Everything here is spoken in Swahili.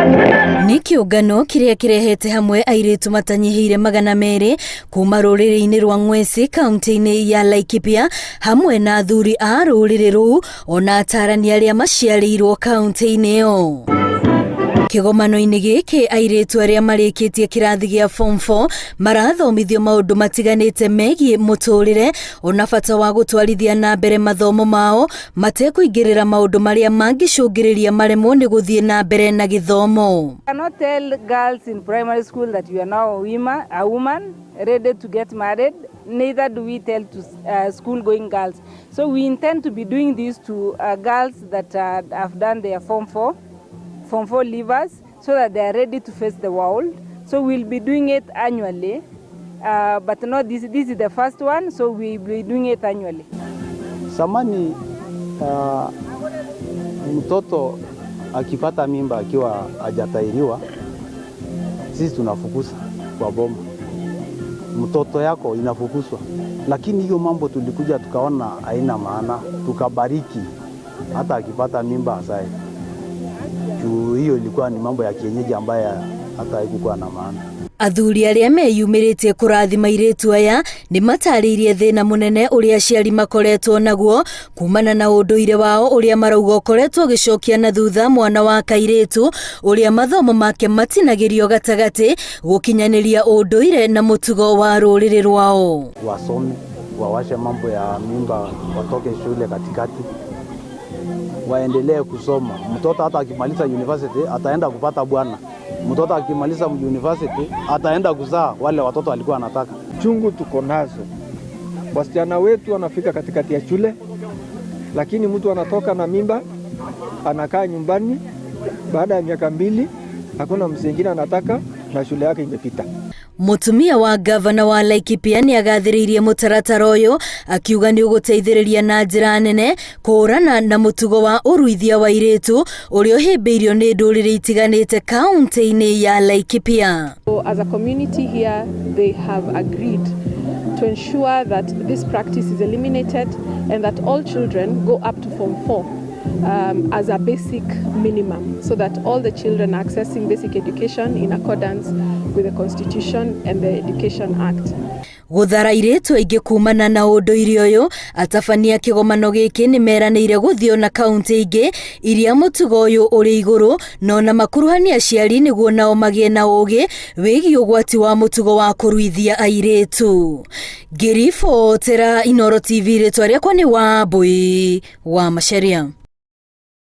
Nĩ kĩũngano kĩrĩa kĩrehete hamwe airĩtu matanyihiire 200 kuma rũrĩrĩ-inĩ rwa Ng'wesi kaunti-inĩ ya Laikipia hamwe na athuri a rũrĩrĩ rũu ona atarani arĩa maciarĩirwo kaunti-inĩ ĩyo. Kĩgomano-inĩ gĩkĩ airĩtu arĩa marĩkĩtie kĩrathi gĩa form 4 marathomithio maũndũ matiganĩte megiĩ mũtũrĩre ona bata wa gũtwarithia na mbere mathomo mao matekũingĩrĩra maũndũ marĩa mangĩcũngĩrĩria maremwo nĩ gũthiĩ na mbere na gĩthomo. I cannot tell girls in primary school that you are now a woman ready to get married. Neither do we tell to school-going girls. So we intend to be doing this to girls that have done their Form 4 leavers so that they are ready to face the world. So we'll be doing it annually, but not this is the first one, so we'll be doing it annually. Samani mtoto akipata mimba akiwa hajatahiriwa, sisi tunafukuza kwa boma. Mtoto yako inafukuzwa. Lakini hiyo mambo tulikuja tukaona haina maana, tukabariki hata akipata mimba asaye. Hiyo ilikuwa ni mambo ya kienyeji ambaye hata haikuwa na maana. Athuri arĩa meyumĩrĩtie kũrathima airĩtu aya nĩ matarĩirie thĩna mũnene ũrĩa aciari makoretwo naguo kumana na ũndũire wao ũrĩa marauga ũkoretwo ũgĩcokia na thutha mwana wa kairĩtu ũrĩa mathomo make matinagĩrio gatagatĩ gũkinyanĩria ũndũire na mũtugo wa rũrĩrĩ rwao. Wasome, wawashe mambo ya mimba, watoke shule katikati, waendelee kusoma. Mtoto hata akimaliza university ataenda kupata bwana. Mtoto akimaliza university ataenda kuzaa wale watoto alikuwa anataka. Chungu tuko nazo. Wasichana wetu wanafika katikati ya shule, lakini mtu anatoka na mimba, anakaa nyumbani, baada ya miaka 2 hakuna mzee mwingine anataka na shule yake imepita. Mutumia wa gavana wa Laikipia nĩ agathĩrĩirie mũtaratara ũyũ akiuga nĩ ũgũteithĩrĩria na njĩra nene kũhũrana na mũtugo wa ũruithia wa airĩtu ũrĩa ũhĩmbĩirio nĩ ndũrĩrĩ itiganĩte kaunti-inĩ ya Laikipia. So as a community here, they have agreed to ensure that this practice is eliminated and that all children go up to Form 4 as a basic minimum, so that all the children are accessing basic education in accordance with the Constitution and the Education Act. Gũthara airĩtu aingĩ kumana na ũndũire ũyũ, atabania kĩgomano gĩkĩ nĩ meranĩire gũthiĩ na kaunti ingĩ iria mũtugo ũyũ ũrĩ igũrũ na ona makuruhania aciari nĩguo nao magĩe na ũgĩ wĩgiĩ ũgwati wa mũtugo wa kũruithia airĩtu. Ngĩribotera Inooro TV, rĩtwa rĩakwa nĩ Wambui wa Macharia.